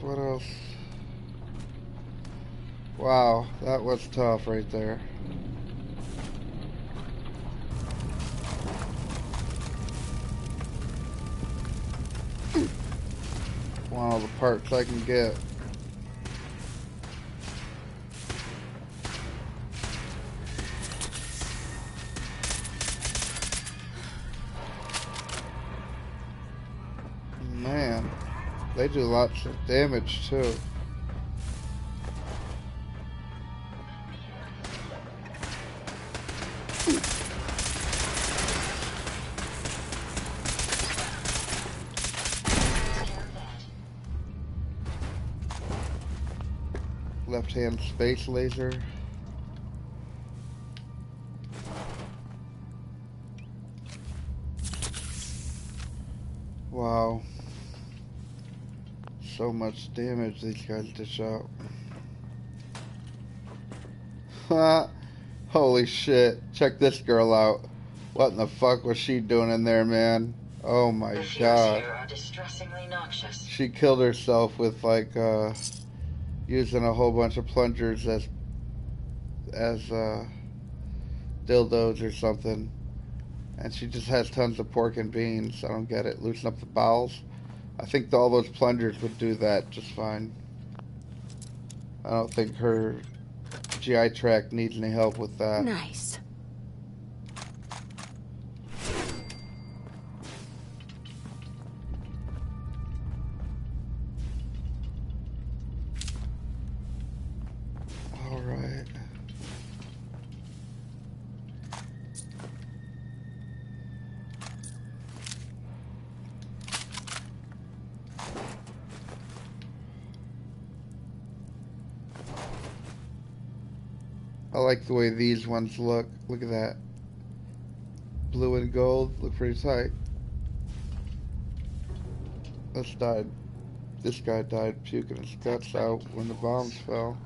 A: What else? Wow, that was tough right there. Want all the parts I can get. Man, they do lots of damage too. Left-hand space laser. Wow. So much damage these guys dish out. Holy shit. Check this girl out. What in the fuck was she doing in there, man? Oh my
J: The fumes
A: god.
J: here are distressingly noxious.
A: She killed herself with like using a whole bunch of plungers as dildos or something. And she just has tons of pork and beans. I don't get it. Loosen up the bowels. I think all those plungers would do that just fine. I don't think her GI tract needs any help with that.
B: Nice.
A: All right. I like the way these ones look. Look at that. Blue and gold look pretty tight. This guy died puking his guts out when the bombs fell.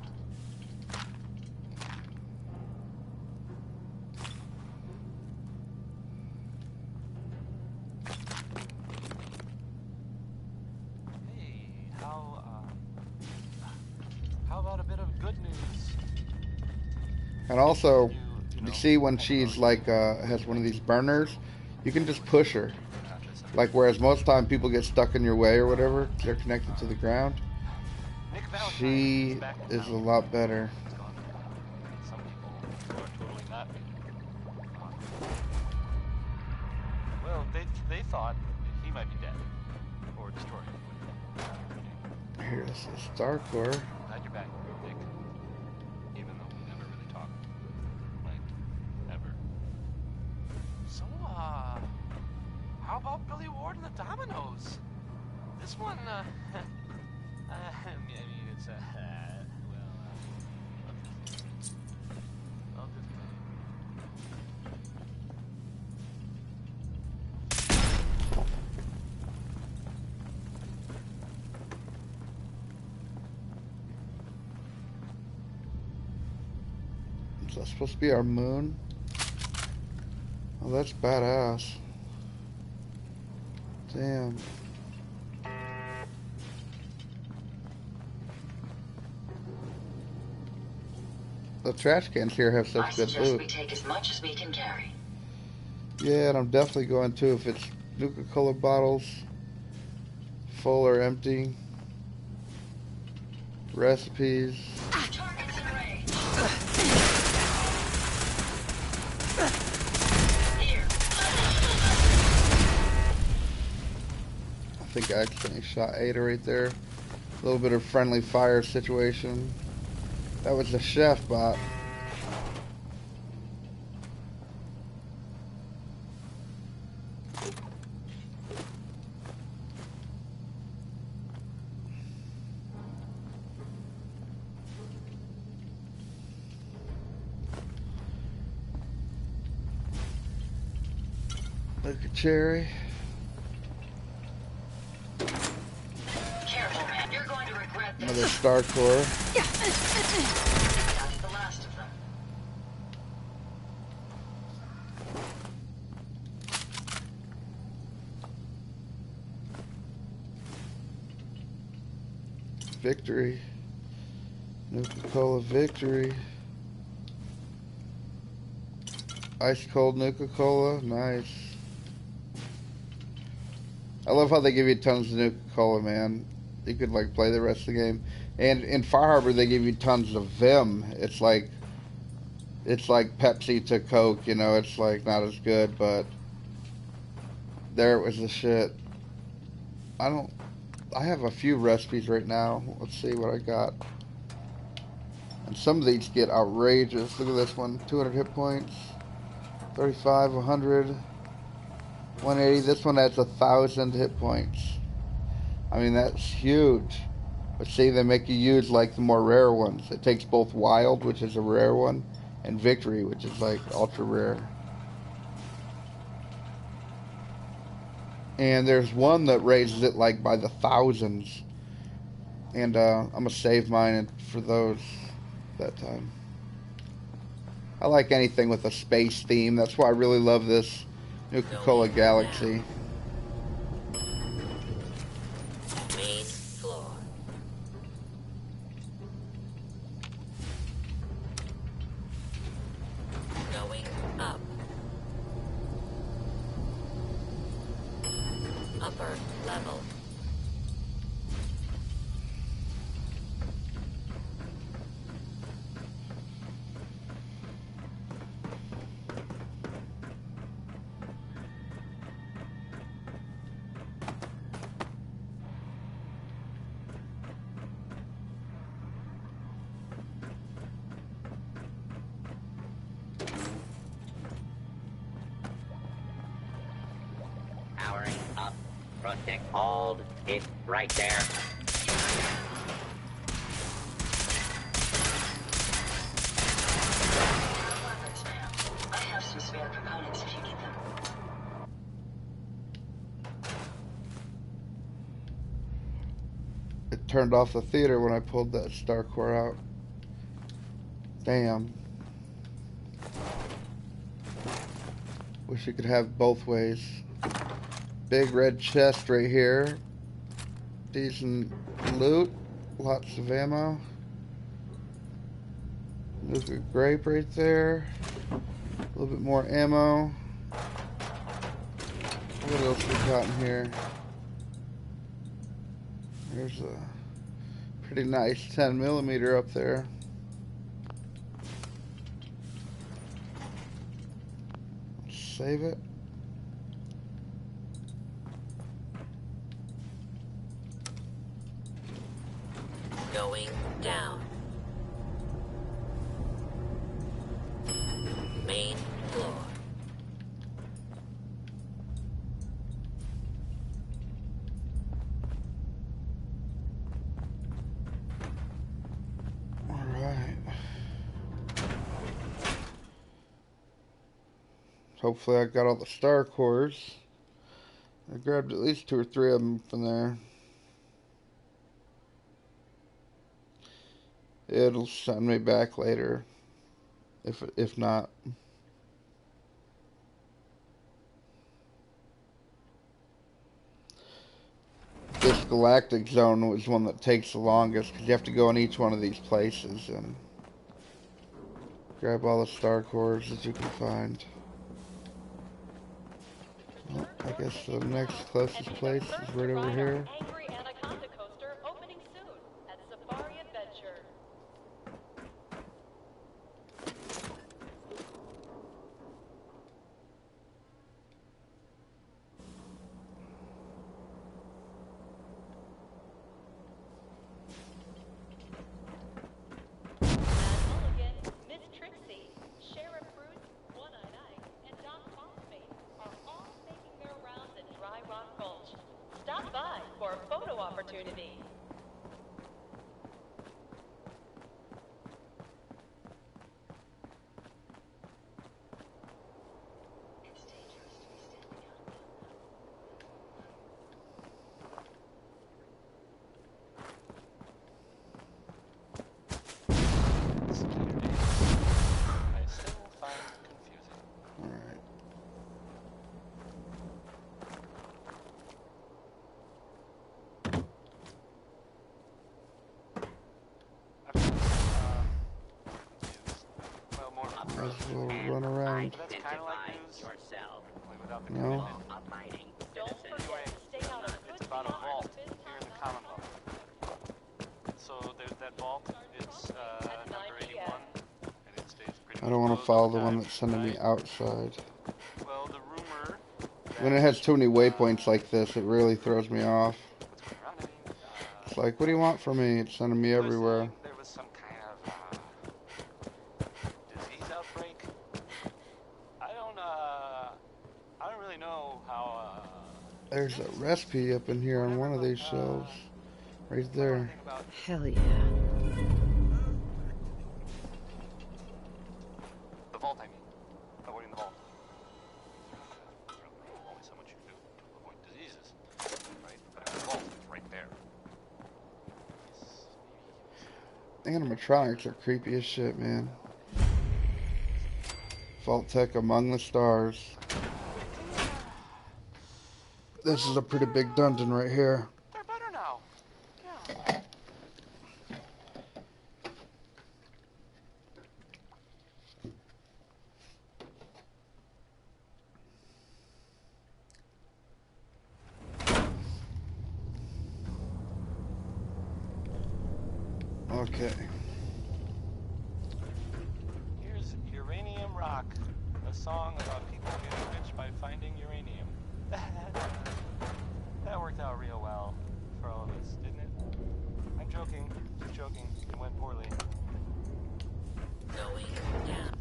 H: How about a bit of good news?
A: And also, you see when she's like has one of these burners, you can just push her. Like whereas most time people get stuck in your way or whatever, they're connected to the ground. She is a lot better.
H: Some people are totally not. Well, they thought he might be dead or destroyed.
A: Here's the Star Core.
H: Had your back, Nick. Even though we never really talked, like ever. So, how about Billy Ward and the Dominoes? This one, I mean, it's I'll just
A: Is that supposed to be our moon? Oh, that's badass. Damn. The trash cans here have such good
J: suggest we
A: loot.
J: take as much as we can carry.
A: Yeah, and I'm definitely going to if it's Nuka-Cola bottles, full or empty, recipes.
J: Targets in range. Here.
A: I think I accidentally shot Ada right there. A little bit of friendly fire situation. That was the chef bot. Look at Cherry.
J: Careful, man. You're going to regret this.
A: Another Star Core.
J: That's the last of them.
A: Victory. Nuka-Cola victory. Ice cold Nuka-Cola. Nice. I love how they give you tons of Nuka-Cola, man. You could like play the rest of the game. And in Far Harbor they give you tons of Vim. It's like Pepsi to Coke, you know, it's like not as good, but there it was the shit. I have a few recipes right now. Let's see what I got. And some of these get outrageous. Look at this one. 200 hit points. 35, 100, 180. This one has 1,000 hit points. I mean, that's huge. But see, they make you use like the more rare ones. It takes both Wild, which is a rare one, and Victory, which is like ultra rare. And there's one that raises it like by the thousands. And I'm going to save mine for those that time. I like anything with a space theme. That's why I really love this Nuka-Cola Galaxy.
J: Main floor. Going up. Upper level.
E: Powering up. Protect. Hold it right there.
J: Weapons, ma'am. I have some spare components if you need them.
A: It turned off the theater when I pulled that Star Core out. Damn. Wish you could have both ways. Big red chest right here. Decent loot. Lots of ammo. Nuka grape right there. A little bit more ammo. What else we got in here? There's a pretty nice 10mm up there. Save it.
E: Going down. Main floor.
A: Alright. Hopefully I got all the star cores. I grabbed at least 2 or 3 of them from there. It'll send me back later. If not. This Galactic Zone was one that takes the longest because you have to go in each one of these places and grab all the star cores that you can find. Well, I guess the next closest place is right over here.
D: Angry Anaconda coaster opening soon at Safari Adventure. Matt Mulligan, Miss Trixie, Sheriff Bruce, One-Eyed Ike, and Doc Phosphate are all making their rounds at Dry Rock Gulch. Stop by for a photo opportunity.
H: I still find confusing.
A: Alright.
H: I'm confused. Well, more
A: Might as well run around.
H: that's kind of like news.
E: Yourself.
H: Only without the
A: No.
H: commitment.
E: Abiding.
D: Don't forget to stay out of
H: It's about a vault here in the Commonwealth. So there's that vault. It's number 81, and it stays pretty
A: I don't want to
H: much
A: follow
H: closed
A: the
H: all
A: one
H: time,
A: that's sending me
H: right?
A: outside.
H: Well, the rumor
A: When it has too many waypoints like this, it really throws me off.
H: what's going around? I mean,
A: It's like, what do you want from me? It's sending me everywhere.
H: there was some kind of disease outbreak. I don't really know how.
A: There's a recipe up in here on one of these shelves. Right there.
H: About
B: Hell yeah.
H: the vault, I mean. Avoiding the vault. Only so much you can do to avoid diseases, right? But the vault is right there.
A: Animatronics are creepy as shit, man. Vault Tech among the stars. This is a pretty big dungeon right here.
H: They're better now. Yeah.
A: Okay.
H: Here's Uranium Rock, a song about people getting rich by finding uranium. That worked out real well for all of us, didn't it? I'm joking, just joking. It went poorly.
E: Going down.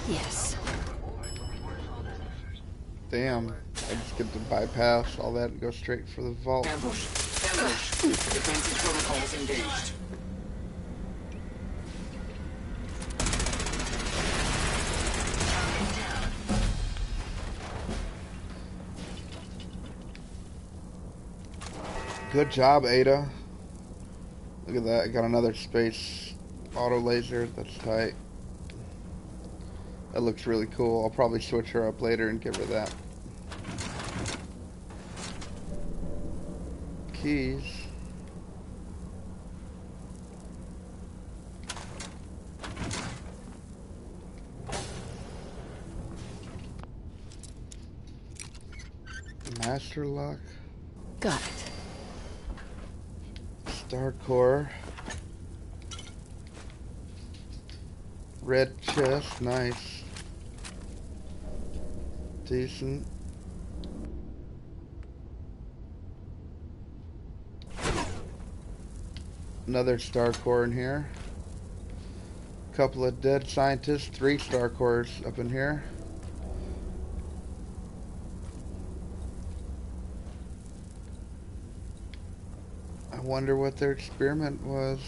B: Yes.
A: Damn. I just get to bypass all that and go straight for the vault.
L: Ambush. Ambush. Defensive protocols engaged.
A: Good job, Ada. Look at that. I got another space auto laser. That's tight. That looks really cool. I'll probably switch her up later and give her that. keys. Master lock.
B: Got it.
A: Star core. Red chest, nice. Decent. Another star core in here. Couple of dead scientists, 3 star cores up in here. I wonder what their experiment was.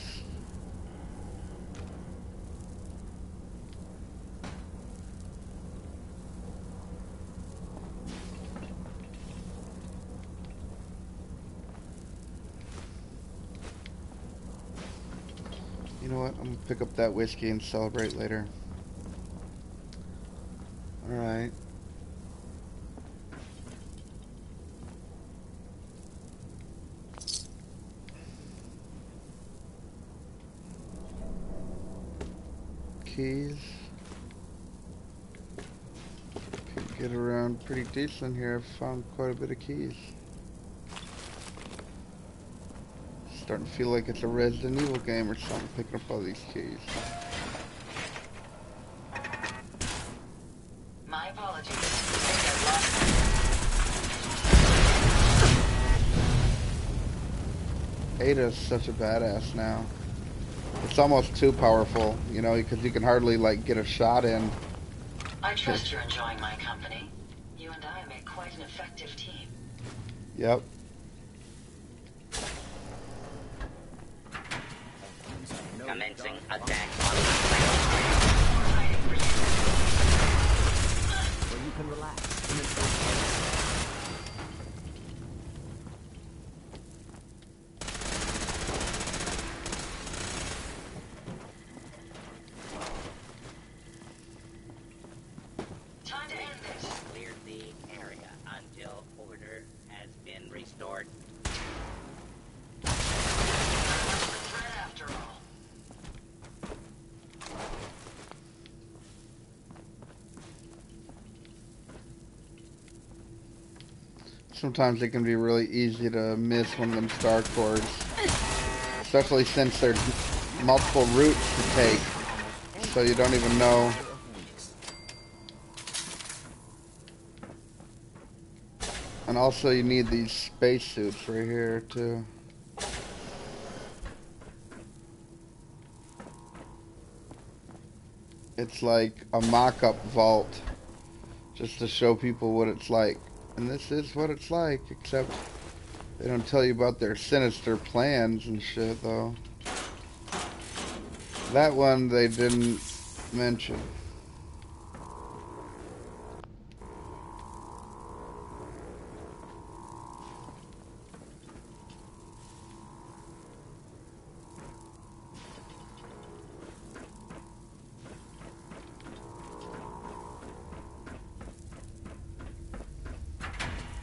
A: You know what? I'm gonna pick up that whiskey and celebrate later. Alright. Keys. Can get around pretty decent here. I've found quite a bit of keys. Starting to feel like it's a Resident Evil game or something, picking up all these keys.
J: My apologies.
A: Ada's such a badass now. It's almost too powerful, you know, because you can hardly, like, get a shot in.
J: I trust you're enjoying my company. You and I make quite an effective team.
A: Yep.
E: Commencing attack
M: Where you can relax.
J: Time to end this.
E: cleared the area until order has been restored.
J: I wasn't a threat after all.
A: Sometimes it can be really easy to miss one of them star cores. Especially since there's multiple routes to take. So you don't even know. And also you need these spacesuits right here too. It's like a mock-up vault. Just to show people what it's like. And this is what it's like, except they don't tell you about their sinister plans and shit, though. That one they didn't mention.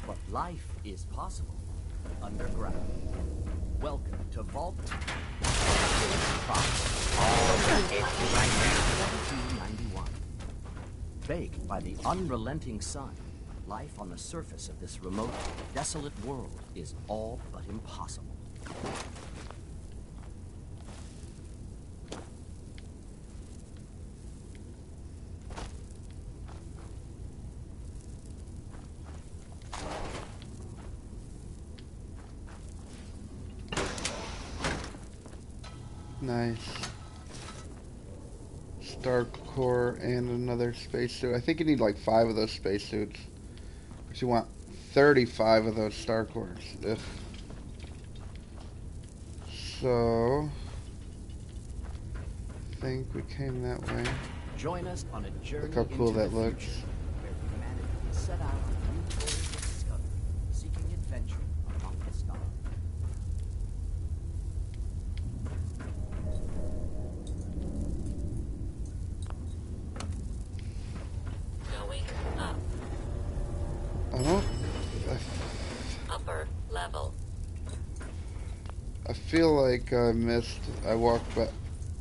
M: But life is possible underground. Welcome to Vault 1791. Baked by the unrelenting sun, life on the surface of this remote, desolate world is all but impossible.
A: Nice. Star core and another spacesuit. I think you need like 5 of those spacesuits. But you want 35 of those star cores. Ugh. So, I think we came that way.
M: Join us on a journey
A: Look how cool
M: into
A: that
M: the
A: looks.
M: future, where humanity will set out on new voyages of discovery, seeking adventure among the stars.
J: Going up.
A: Oh.
J: Upper level.
A: I feel like I walked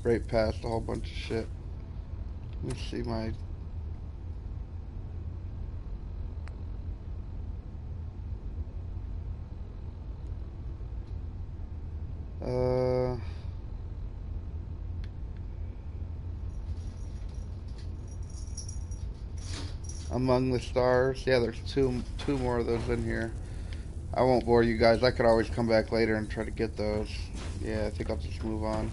A: right past a whole bunch of shit. Let me see my... Among the Stars. Yeah, there's two more of those in here. I won't bore you guys. I could always come back later and try to get those. Yeah, I think I'll just move on.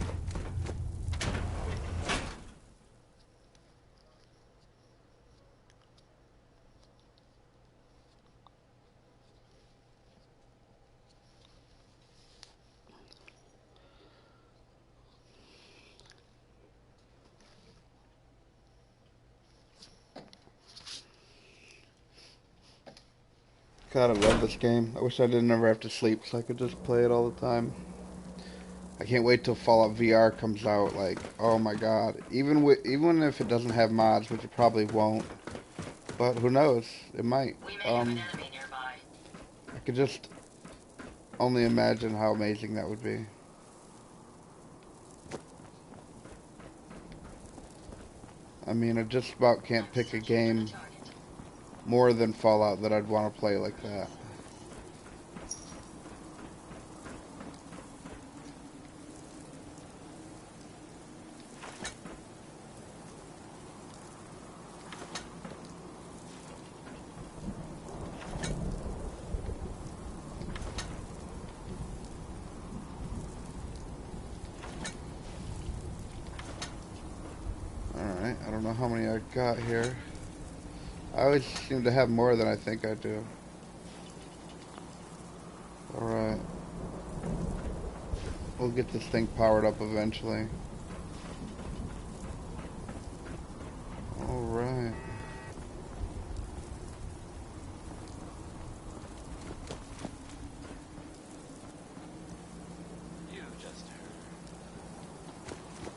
A: God, I love this game. I wish I didn't ever have to sleep so I could just play it all the time. I can't wait till Fallout VR comes out. Like, oh my god. Even if it doesn't have mods, which it probably won't, but who knows? It might. I could just only imagine how amazing that would be. I mean, I just about can't pick a game more than Fallout that I'd want to play like that. Alright, I don't know how many I got here. I always seem to have more than I think I do. Alright. We'll get this thing powered up eventually. Alright.
H: You just heard.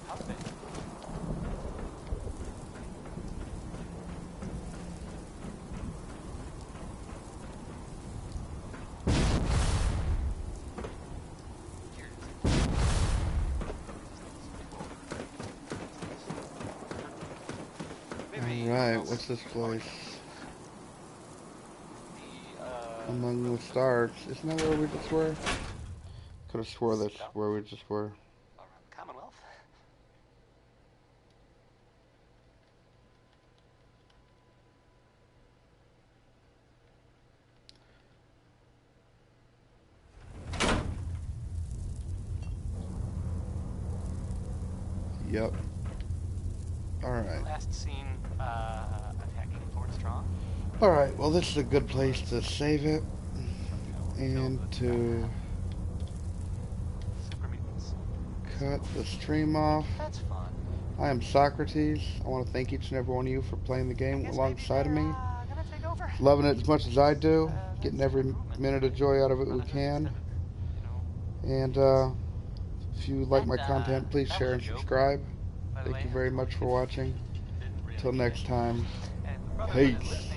H: How big?
A: Alright, what's this place? Among the Stars. Isn't that where we just were? Could have swore that's where we just were.
H: Commonwealth?
A: Yep. Alright.
H: Last seen attacking Fort Strong.
A: Alright, well this is a good place to save it. And to cut the stream off.
H: That's fun.
A: I am Socrates. I want to thank each and every one of you for playing the game alongside of me. Loving it as much as I do. Getting every minute of joy out of it we can. And if you like my content, please share and subscribe. Thank you very much for watching. Until next time, peace.